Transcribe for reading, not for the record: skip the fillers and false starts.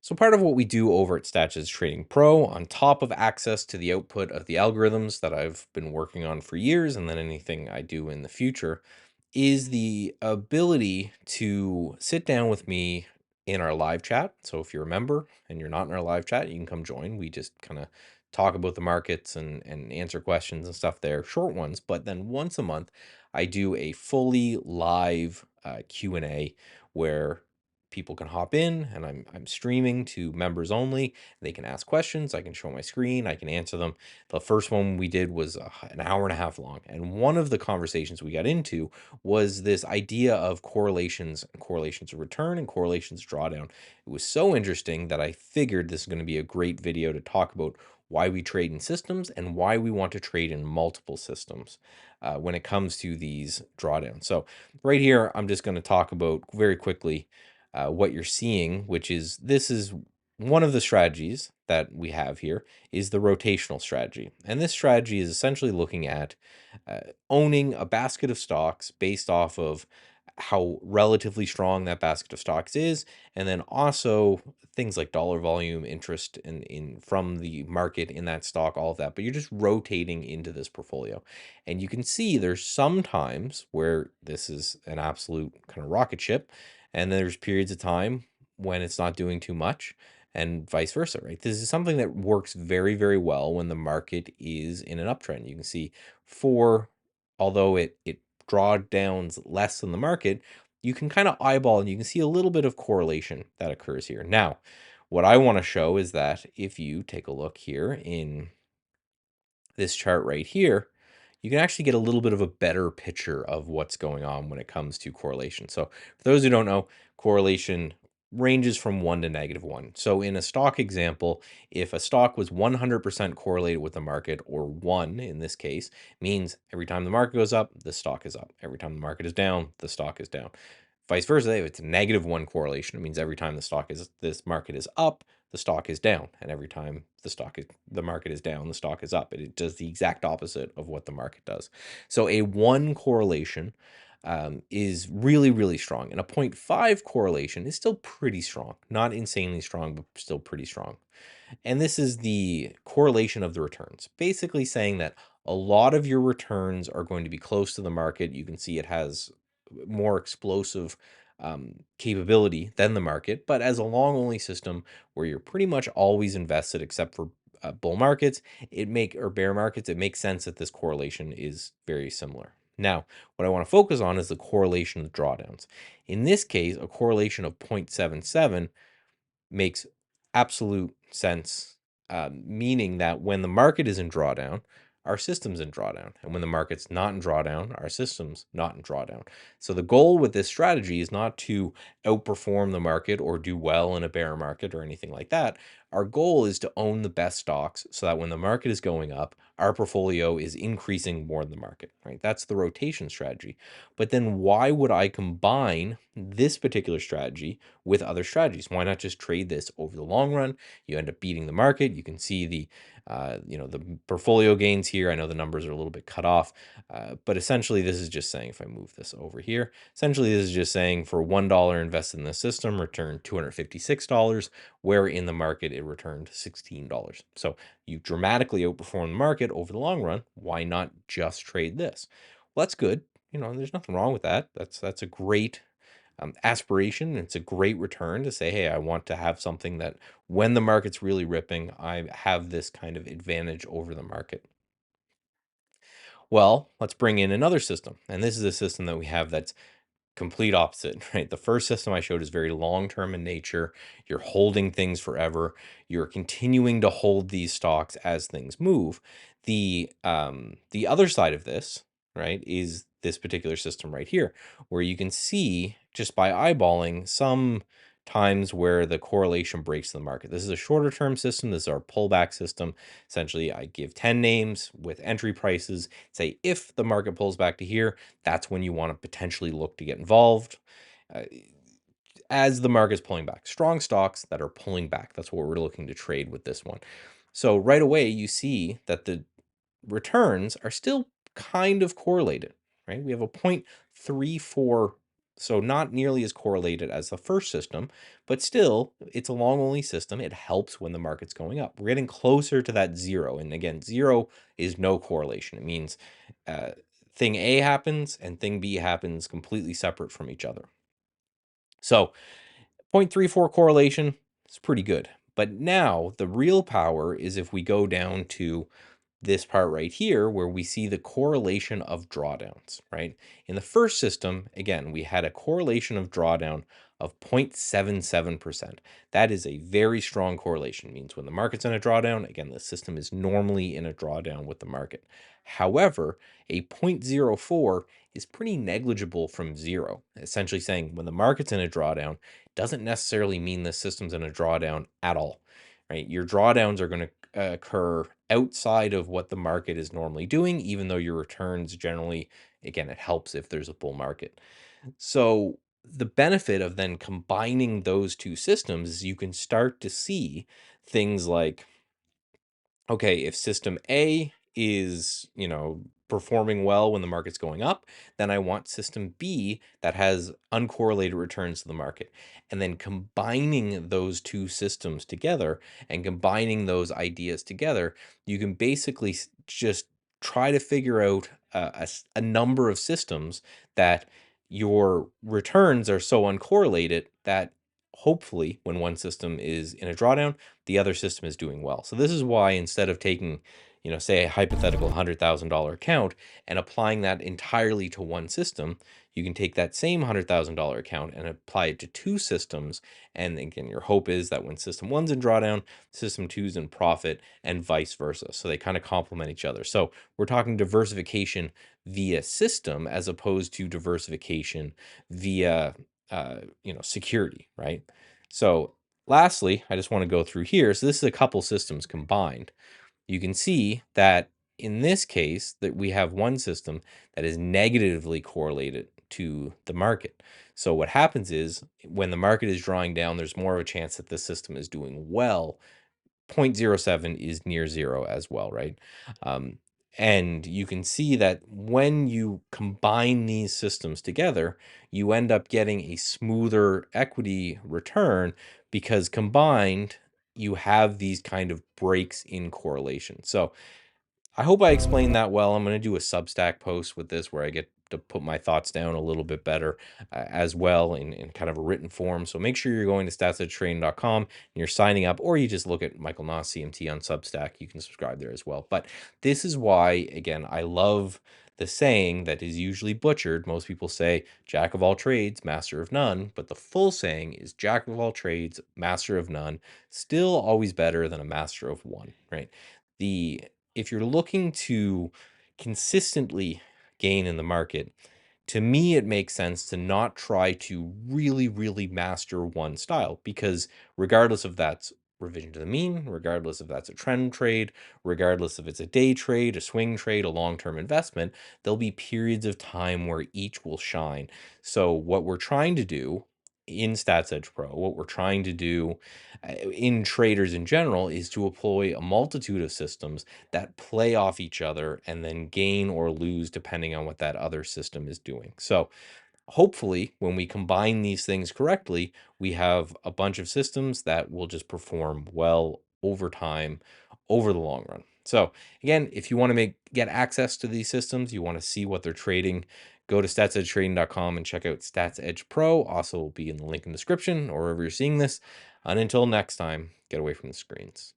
So part of what we do over at Stats Trading Pro, on top of access to the output of the algorithms that I've been working on for years, and then anything I do in the future, is the ability to sit down with me in our live chat. So if you're a member and you're not in our live chat, you can come join. We just kind of talk about the markets and answer questions and stuff there, short ones. But then once a month, I do a fully live Q&A where people can hop in, and I'm streaming to members only. They can ask questions. I can show my screen. I can answer them. The first one we did was an hour and a half long, and one of the conversations we got into was this idea of correlations and correlations of return and correlations of drawdown. It was so interesting that I figured this is going to be a great video to talk about why we trade in systems and why we want to trade in multiple systems when it comes to these drawdowns. So right here, I'm just going to talk about very quickly what you're seeing, which is this is one of the strategies that we have here is the rotational strategy. And this strategy is essentially looking at owning a basket of stocks based off of how relatively strong that basket of stocks is, and then also things like dollar volume, interest in from the market in that stock, all of that. But you're just rotating into this portfolio. And you can see there's some times where this is an absolute kind of rocket ship, and there's periods of time when it's not doing too much, and vice versa, right? This is something that works very, very well when the market is in an uptrend. You can see although it drawdowns less than the market, you can kind of eyeball and you can see a little bit of correlation that occurs here. Now, what I want to show is that if you take a look here in this chart right here, you can actually get a little bit of a better picture of what's going on when it comes to correlation. So for those who don't know, correlation ranges from 1 to -1. So in a stock example, if a stock was 100% correlated with the market, or 1 in this case, means every time the market goes up, the stock is up. Every time the market is down, the stock is down. Vice versa, if it's a -1 correlation, it means every time this market is up, the stock is down, and every time the market is down, the stock is up. It does the exact opposite of what the market does. So a 1 correlation is really, really strong, and a 0.5 correlation is still pretty strong. Not insanely strong, but still pretty strong. And this is the correlation of the returns, basically saying that a lot of your returns are going to be close to the market. You can see it has more explosive capability than the market, but as a long only system where you're pretty much always invested except for bull markets, or bear markets, it makes sense that this correlation is very similar. Now, what I want to focus on is the correlation of drawdowns. In this case, a correlation of 0.77 makes absolute sense, meaning that when the market is in drawdown, our system's in drawdown. And when the market's not in drawdown, our system's not in drawdown. So the goal with this strategy is not to outperform the market or do well in a bear market or anything like that. Our goal is to own the best stocks so that when the market is going up, our portfolio is increasing more than the market, right? That's the rotation strategy. But then why would I combine this particular strategy with other strategies? Why not just trade this over the long run? You end up beating the market. You can see the the portfolio gains here. I know the numbers are a little bit cut off, but essentially this is just saying, if I move this over here, essentially this is just saying for $1 invested in the system, return $256, where in the market it returned $16. So you dramatically outperform the market over the long run. Why not just trade this? Well, that's good. There's nothing wrong with that. That's a great aspiration. It's a great return to say, hey, I want to have something that when the market's really ripping, I have this kind of advantage over the market. Well, let's bring in another system. And this is a system that we have that's complete opposite, right? The first system I showed is very long-term in nature. You're holding things forever. You're continuing to hold these stocks as things move. The other side of this, right, is this particular system right here, where you can see just by eyeballing some times where the correlation breaks the market. This is a shorter term system. This is our pullback system. Essentially, I give 10 names with entry prices, say if the market pulls back to here, that's when you want to potentially look to get involved. Uh, as the market's pulling back, strong stocks that are pulling back, that's what we're looking to trade with this one. So right away, you see that the returns are still kind of correlated, right? We have a 0.34 So not nearly as correlated as the first system, but still, it's a long only system. It helps when the market's going up. We're getting closer to that zero. And again, zero is no correlation. It means uh, thing A happens and thing B happens completely separate from each other. So 0.34 correlation is pretty good. But now the real power is if we go down to this part right here where we see the correlation of drawdowns, right? In the first system, again, we had a correlation of drawdown of 0.77%. That is a very strong correlation. It means when the market's in a drawdown, again, the system is normally in a drawdown with the market. However, a 0.04 is pretty negligible from zero, essentially saying when the market's in a drawdown, doesn't necessarily mean the system's in a drawdown at all, right? Your drawdowns are going to occur outside of what the market is normally doing, even though your returns generally, again, it helps if there's a bull market. So the benefit of then combining those two systems is you can start to see things like, okay, if system A is, performing well when the market's going up, then I want system B that has uncorrelated returns to the market. And then combining those two systems together and combining those ideas together, you can basically just try to figure out a number of systems that your returns are so uncorrelated that hopefully when one system is in a drawdown, the other system is doing well. So this is why instead of taking, say a hypothetical $100,000 account and applying that entirely to one system, you can take that same $100,000 account and apply it to two systems. And again, your hope is that when system one's in drawdown, system two's in profit and vice versa. So they kind of complement each other. So we're talking diversification via system as opposed to diversification via, security, right? So lastly, I just want to go through here. So this is a couple systems combined. You can see that in this case that we have one system that is negatively correlated to the market. So what happens is when the market is drawing down, there's more of a chance that the system is doing well. 0.07 is near zero as well, right? Um, and you can see that when you combine these systems together, you end up getting a smoother equity return because combined, you have these kind of breaks in correlation. So I hope I explained that well. I'm going to do a Substack post with this where I get to put my thoughts down a little bit better as well in kind of a written form. So make sure you're going to statsedgetraining.com and you're signing up, or you just look at Michael Nauss CMT on Substack. You can subscribe there as well. But this is why, again, I love the saying that is usually butchered. Most people say, jack of all trades, master of none. But the full saying is jack of all trades, master of none. Still always better than a master of one, right? The If you're looking to consistently gain in the market, to me, it makes sense to not try to really, really master one style because regardless of that's revision to the mean, regardless if that's a trend trade, regardless if it's a day trade, a swing trade, a long-term investment, there'll be periods of time where each will shine. So what we're trying to do in Stats Edge Pro, what we're trying to do in traders in general is to employ a multitude of systems that play off each other and then gain or lose depending on what that other system is doing. So hopefully when we combine these things correctly, we have a bunch of systems that will just perform well over time, over the long run. So again, if you want to get access to these systems, you want to see what they're trading, go to statsedgetrading.com and check out Stats Edge Pro. Also will be in the link in the description or wherever you're seeing this. And until next time, get away from the screens.